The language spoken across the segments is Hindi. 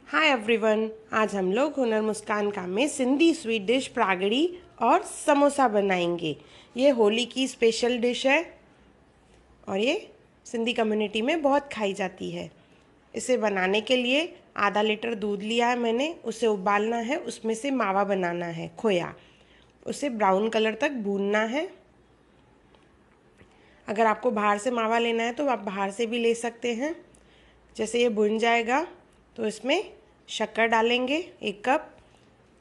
हाय एवरीवन, आज हम लोग हुनर मुस्कान का में सिंधी स्वीट डिश प्रागड़ी और समोसा बनाएंगे। ये होली की स्पेशल डिश है और ये सिंधी कम्युनिटी में बहुत खाई जाती है। इसे बनाने के लिए आधा लीटर दूध लिया है मैंने, उसे उबालना है, उसमें से मावा बनाना है, खोया। उसे ब्राउन कलर तक भूनना है। अगर आपको बाहर से मावा लेना है तो आप बाहर से भी ले सकते हैं। जैसे ये भुन जाएगा तो इसमें शक्कर डालेंगे 1 कप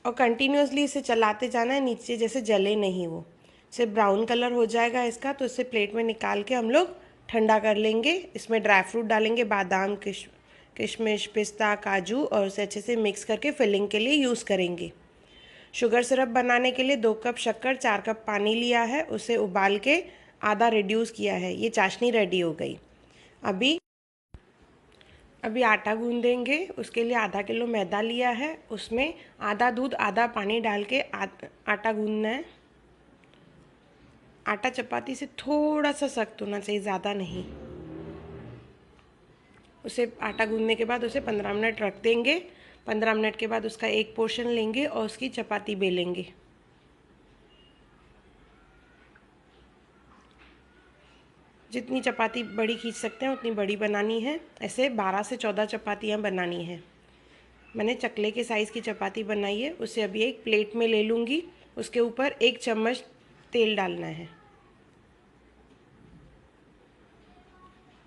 और कंटिन्यूसली इसे चलाते जाना है, नीचे जैसे जले नहीं वो। सिर्फ ब्राउन कलर हो जाएगा इसका तो इसे प्लेट में निकाल के हम लोग ठंडा कर लेंगे। इसमें ड्राई फ्रूट डालेंगे, बादाम, किशमिश, पिस्ता, काजू, और उसे अच्छे से मिक्स करके फिलिंग के लिए यूज़ करेंगे। शुगर सिरप बनाने के लिए 2 कप शक्कर, 4 कप पानी लिया है, उसे उबाल के आधा रिड्यूस किया है। ये चाशनी रेडी हो गई। अभी आटा गूंदेंगे। उसके लिए आधा किलो मैदा लिया है, उसमें आधा दूध आधा पानी डाल के आटा गूंदना है। आटा चपाती से थोड़ा सा सख्त होना चाहिए, ज़्यादा नहीं। उसे आटा गूंदने के बाद उसे 15 मिनट रख देंगे। 15 मिनट के बाद उसका एक पोर्शन लेंगे और उसकी चपाती बेलेंगे। जितनी चपाती बड़ी खींच सकते हैं उतनी बड़ी बनानी है। ऐसे 12 से 14 चपातियाँ बनानी है। मैंने चकले के साइज़ की चपाती बनाई है। उसे अभी एक प्लेट में ले लूँगी। उसके ऊपर 1 चम्मच तेल डालना है।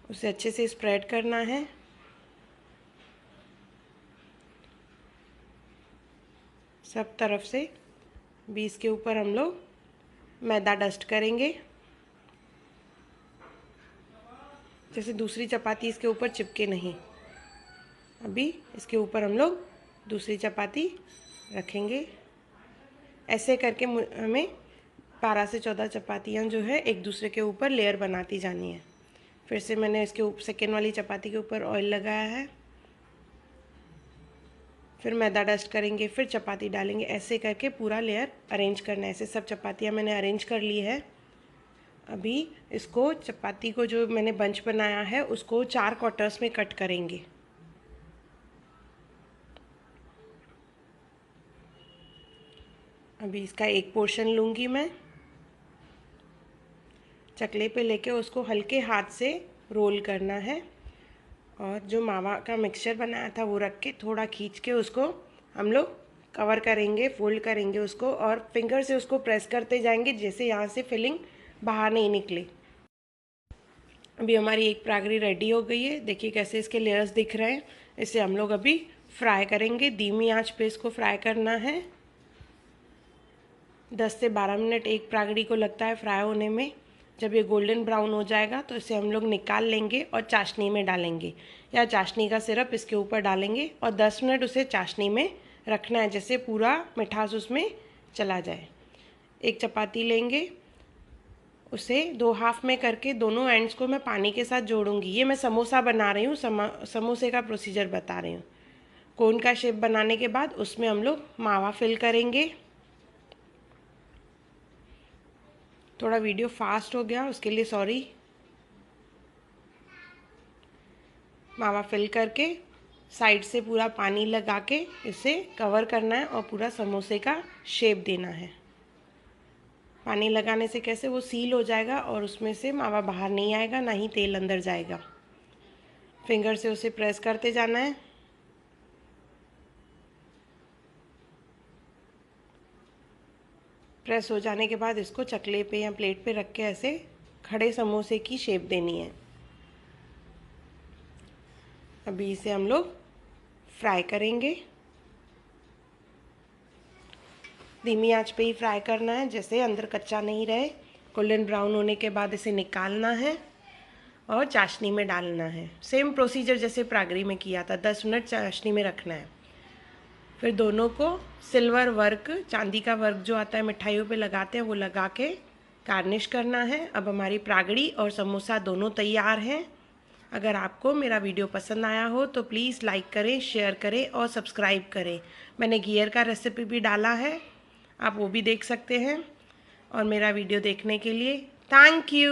उसे अच्छे से स्प्रेड करना है। सब तरफ से भी इसके ऊपर हम लोग मैदा डस्ट करेंगे, जैसे दूसरी चपाती इसके ऊपर चिपके नहीं। अभी इसके ऊपर हम लोग दूसरी चपाती रखेंगे। ऐसे करके हमें 12 से 14 चपातियाँ जो है एक दूसरे के ऊपर लेयर बनाती जानी है। फिर से मैंने इसके ऊपर सेकेंड वाली चपाती के ऊपर ऑयल लगाया है। फिर मैदा डस्ट करेंगे, फिर चपाती डालेंगे। ऐसे करके पूरा लेयर अरेंज करना है। ऐसे सब चपातियाँ मैंने अरेंज कर ली है। अभी इसको चपाती को जो मैंने बंच बनाया है उसको 4 क्वार्टर्स में कट करेंगे। अभी इसका एक पोर्शन लूँगी मैं, चकले पे लेके उसको हल्के हाथ से रोल करना है और जो मावा का मिक्सचर बनाया था वो रख के थोड़ा खींच के उसको हम लोग कवर करेंगे, फोल्ड करेंगे उसको और फिंगर से उसको प्रेस करते जाएंगे, जैसे यहाँ से फिलिंग बाहर नहीं निकले। अभी हमारी एक प्रागड़ी रेडी हो गई है। देखिए कैसे इसके लेयर्स दिख रहे हैं। इसे हम लोग अभी फ्राई करेंगे। धीमी आंच पे इसको फ्राई करना है। 10 से 12 मिनट एक प्रागड़ी को लगता है फ्राई होने में। जब ये गोल्डन ब्राउन हो जाएगा तो इसे हम लोग निकाल लेंगे और चाशनी में डालेंगे, या चाशनी का सिरप इसके ऊपर डालेंगे और 10 मिनट उसे चाशनी में रखना है, जैसे पूरा मिठास उसमें चला जाए। एक चपाती लेंगे, उसे 2 हाफ में करके दोनों एंड्स को मैं पानी के साथ जोड़ूंगी। ये मैं समोसा बना रही हूँ, समोसे का प्रोसीजर बता रही हूँ। कोन का शेप बनाने के बाद उसमें हम लोग मावा फिल करेंगे। थोड़ा वीडियो फास्ट हो गया, उसके लिए सॉरी। मावा फिल करके साइड से पूरा पानी लगा के इसे कवर करना है और पूरा समोसे का शेप देना है। पानी लगाने से कैसे वो सील हो जाएगा और उसमें से मावा बाहर नहीं आएगा, ना ही तेल अंदर जाएगा। फिंगर से उसे प्रेस करते जाना है। प्रेस हो जाने के बाद इसको चकले पे या प्लेट पे रख के ऐसे खड़े समोसे की शेप देनी है। अभी इसे हम लोग फ्राई करेंगे। धीमी आंच पे ही फ्राई करना है, जैसे अंदर कच्चा नहीं रहे। गोल्डन ब्राउन होने के बाद इसे निकालना है और चाशनी में डालना है। सेम प्रोसीजर जैसे प्रागड़ी में किया था, 10 मिनट चाशनी में रखना है। फिर दोनों को सिल्वर वर्क, चांदी का वर्क जो आता है मिठाइयों पे लगाते हैं, वो लगा के गार्निश करना है। अब हमारी प्रागड़ी और समोसा दोनों तैयार हैं। अगर आपको मेरा वीडियो पसंद आया हो तो प्लीज़ लाइक करें, शेयर करें और सब्सक्राइब करें। मैंने घियर का रेसिपी भी डाला है, आप वो भी देख सकते हैं। और मेरा वीडियो देखने के लिए थैंक यू।